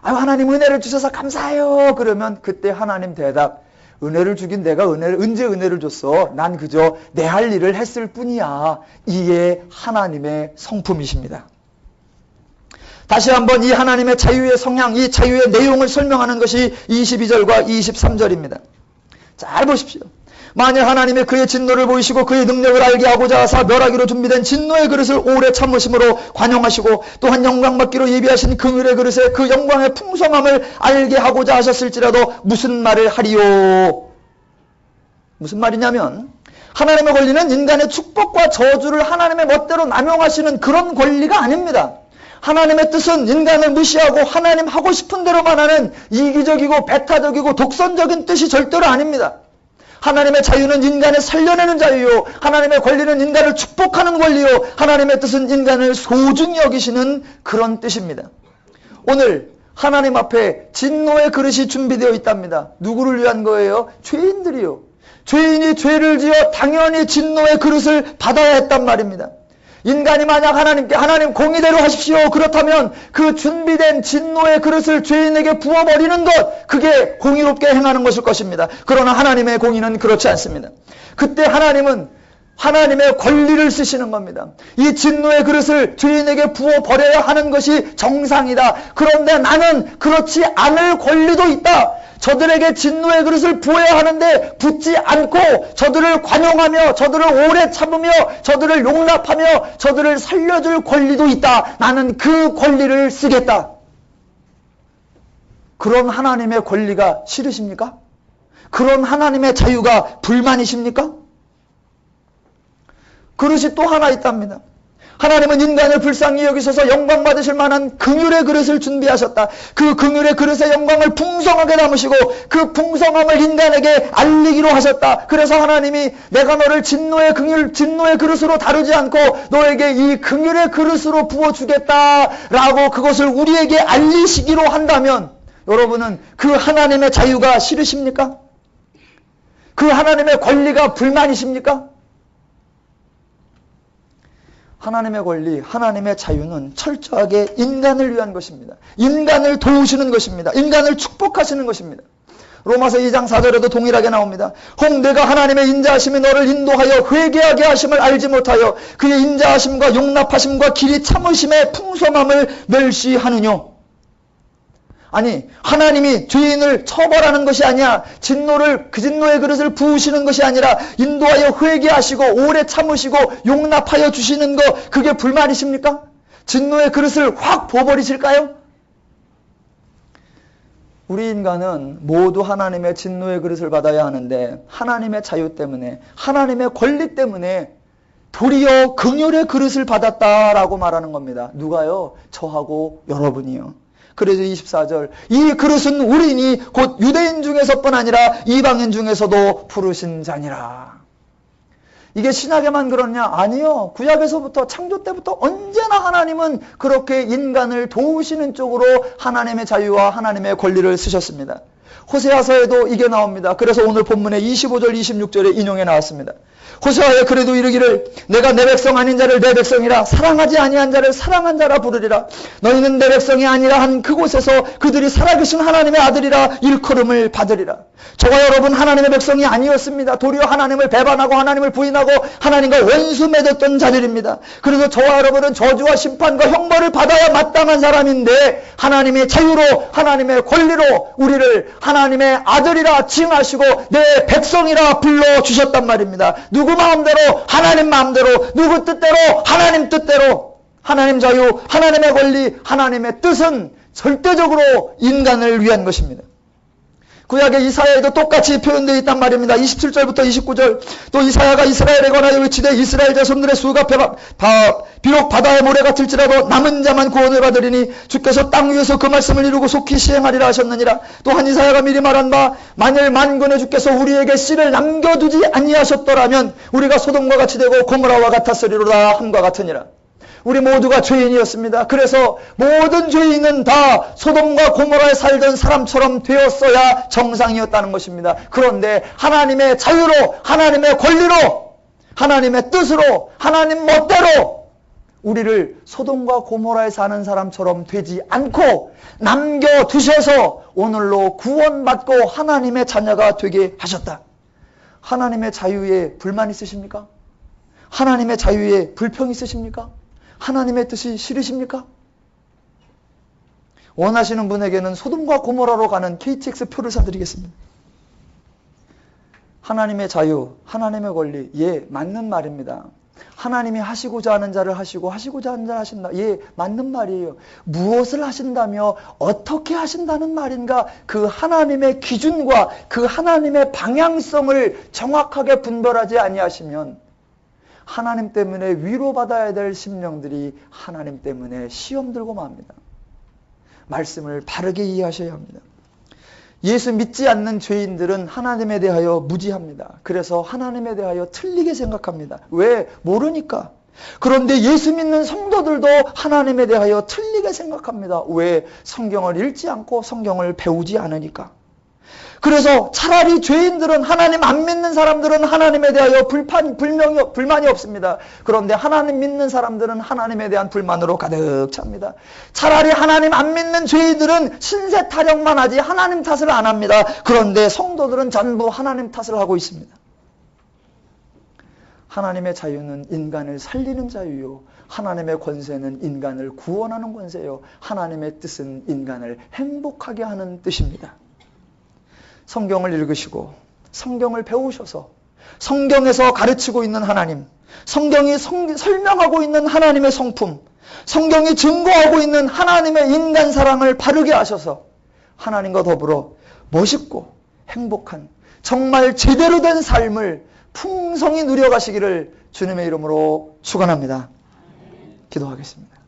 하나님 은혜를 주셔서 감사해요. 그러면 그때 하나님 대답 은혜를 주긴 내가 언제 은혜를 줬어? 난 그저 내 할 일을 했을 뿐이야. 이게 하나님의 성품이십니다. 다시 한번 이 하나님의 자유의 성향, 이 자유의 내용을 설명하는 것이 22절과 23절입니다. 잘 보십시오. 만일 하나님이 그의 진노를 보이시고 그의 능력을 알게 하고자 하사 멸하기로 준비된 진노의 그릇을 오래 참으심으로 관용하시고 또한 영광받기로 예비하신 긍휼의 그릇에 그 영광의 풍성함을 알게 하고자 하셨을지라도 무슨 말을 하리요? 무슨 말이냐면 하나님의 권리는 인간의 축복과 저주를 하나님의 멋대로 남용하시는 그런 권리가 아닙니다. 하나님의 뜻은 인간을 무시하고 하나님 하고 싶은 대로만 하는 이기적이고 배타적이고 독선적인 뜻이 절대로 아닙니다. 하나님의 자유는 인간을 살려내는 자유요. 하나님의 권리는 인간을 축복하는 권리요. 하나님의 뜻은 인간을 소중히 여기시는 그런 뜻입니다. 오늘 하나님 앞에 진노의 그릇이 준비되어 있답니다. 누구를 위한 거예요? 죄인들이요. 죄인이 죄를 지어 당연히 진노의 그릇을 받아야 했단 말입니다. 인간이 만약 하나님께 하나님 공의대로 하십시오. 그렇다면 그 준비된 진노의 그릇을 죄인에게 부어버리는 것, 그게 공의롭게 행하는 것일 것입니다. 그러나 하나님의 공의는 그렇지 않습니다. 그때 하나님은 하나님의 권리를 쓰시는 겁니다. 이 진노의 그릇을 죄인에게 부어버려야 하는 것이 정상이다. 그런데 나는 그렇지 않을 권리도 있다. 저들에게 진노의 그릇을 부어야 하는데 붓지 않고 저들을 관용하며 저들을 오래 참으며 저들을 용납하며 저들을 살려줄 권리도 있다. 나는 그 권리를 쓰겠다. 그런 하나님의 권리가 싫으십니까? 그런 하나님의 자유가 불만이십니까? 그릇이 또 하나 있답니다. 하나님은 인간을 불쌍히 여기셔서 영광 받으실 만한 긍휼의 그릇을 준비하셨다. 그 긍휼의 그릇의 영광을 풍성하게 담으시고 그 풍성함을 인간에게 알리기로 하셨다. 그래서 하나님이 내가 너를 진노의 그릇으로 다루지 않고 너에게 이 긍휼의 그릇으로 부어주겠다라고 그것을 우리에게 알리시기로 한다면 여러분은 그 하나님의 자유가 싫으십니까? 그 하나님의 권리가 불만이십니까? 하나님의 권리, 하나님의 자유는 철저하게 인간을 위한 것입니다. 인간을 도우시는 것입니다. 인간을 축복하시는 것입니다. 로마서 2장 4절에도 동일하게 나옵니다. 혹 내가 하나님의 인자하심이 너를 인도하여 회개하게 하심을 알지 못하여 그의 인자하심과 용납하심과 길이 참으심의 풍성함을 멸시하느뇨. 아니, 하나님이 죄인을 처벌하는 것이 아니야. 그 진노의 그릇을 부으시는 것이 아니라 인도하여 회개하시고 오래 참으시고 용납하여 주시는 거, 그게 불만이십니까? 진노의 그릇을 확 부어버리실까요? 우리 인간은 모두 하나님의 진노의 그릇을 받아야 하는데 하나님의 자유 때문에, 하나님의 권리 때문에 도리어 긍휼의 그릇을 받았다라고 말하는 겁니다. 누가요? 저하고 여러분이요. 그래서 24절, 이 그릇은 우리니 곧 유대인 중에서뿐 아니라 이방인 중에서도 부르신 자니라. 이게 신약에만 그렇냐? 아니요. 구약에서부터, 창조 때부터 언제나 하나님은 그렇게 인간을 도우시는 쪽으로 하나님의 자유와 하나님의 권리를 쓰셨습니다. 호세아서에도 이게 나옵니다. 그래서 오늘 본문에 25절 26절에 인용해 나왔습니다. 호세아에 그래도 이르기를 내가 내 백성 아닌 자를 내 백성이라 사랑하지 아니한 자를 사랑한 자라 부르리라. 너희는 내 백성이 아니라 한 그곳에서 그들이 살아계신 하나님의 아들이라 일컬음을 받으리라. 저와 여러분 하나님의 백성이 아니었습니다. 도리어 하나님을 배반하고 하나님을 부인하고 하나님과 원수 맺었던 자들입니다. 그래서 저와 여러분은 저주와 심판과 형벌을 받아야 마땅한 사람인데 하나님의 자유로, 하나님의 권리로 우리를 하나님의 아들이라 칭하시고 내 백성이라 불러주셨단 말입니다. 누구 마음대로? 하나님 마음대로. 누구 뜻대로? 하나님 뜻대로. 하나님 자유, 하나님의 권리, 하나님의 뜻은 절대적으로 인간을 위한 것입니다. 구약의 이사야에도 똑같이 표현되어 있단 말입니다. 27절부터 29절. 또 이사야가 이스라엘에 관하여 외치되 이스라엘 자손들의 수가 비록 바다의 모래 같을지라도 남은 자만 구원을 받으리니 주께서 땅 위에서 그 말씀을 이루고 속히 시행하리라 하셨느니라. 또한 이사야가 미리 말한 바 만일 만군의 주께서 우리에게 씨를 남겨두지 아니하셨더라면 우리가 소돔과 같이 되고 고모라와 같았으리로다 함과 같으니라. 우리 모두가 죄인이었습니다. 그래서 모든 죄인은 다 소돔과 고모라에 살던 사람처럼 되었어야 정상이었다는 것입니다. 그런데 하나님의 자유로, 하나님의 권리로, 하나님의 뜻으로, 하나님 멋대로 우리를 소돔과 고모라에 사는 사람처럼 되지 않고 남겨두셔서 오늘로 구원받고 하나님의 자녀가 되게 하셨다. 하나님의 자유에 불만 있으십니까? 하나님의 자유에 불평 있으십니까? 하나님의 뜻이 싫으십니까? 원하시는 분에게는 소돔과 고모라로 가는 KTX 표를 사드리겠습니다. 하나님의 자유, 하나님의 권리, 예, 맞는 말입니다. 하나님이 하시고자 하는 자를 하시고 하시고자 하는 자를 하신다. 예, 맞는 말이에요. 무엇을 하신다며 어떻게 하신다는 말인가? 그 하나님의 기준과 그 하나님의 방향성을 정확하게 분별하지 아니하시면 하나님 때문에 위로받아야 될 심령들이 하나님 때문에 시험 들고 맙니다. 말씀을 바르게 이해하셔야 합니다. 예수 믿지 않는 죄인들은 하나님에 대하여 무지합니다. 그래서 하나님에 대하여 틀리게 생각합니다. 왜? 모르니까. 그런데 예수 믿는 성도들도 하나님에 대하여 틀리게 생각합니다. 왜? 성경을 읽지 않고 성경을 배우지 않으니까. 그래서 차라리 죄인들은, 하나님 안 믿는 사람들은 하나님에 대하여 불만이 없습니다. 그런데 하나님 믿는 사람들은 하나님에 대한 불만으로 가득 찹니다. 차라리 하나님 안 믿는 죄인들은 신세 타령만 하지 하나님 탓을 안 합니다. 그런데 성도들은 전부 하나님 탓을 하고 있습니다. 하나님의 자유는 인간을 살리는 자유요, 하나님의 권세는 인간을 구원하는 권세요, 하나님의 뜻은 인간을 행복하게 하는 뜻입니다. 성경을 읽으시고 성경을 배우셔서 성경에서 가르치고 있는 하나님, 성경이 설명하고 있는 하나님의 성품, 성경이 증거하고 있는 하나님의 인간 사랑을 바르게 하셔서 하나님과 더불어 멋있고 행복한 정말 제대로 된 삶을 풍성히 누려가시기를 주님의 이름으로 축원합니다. 기도하겠습니다.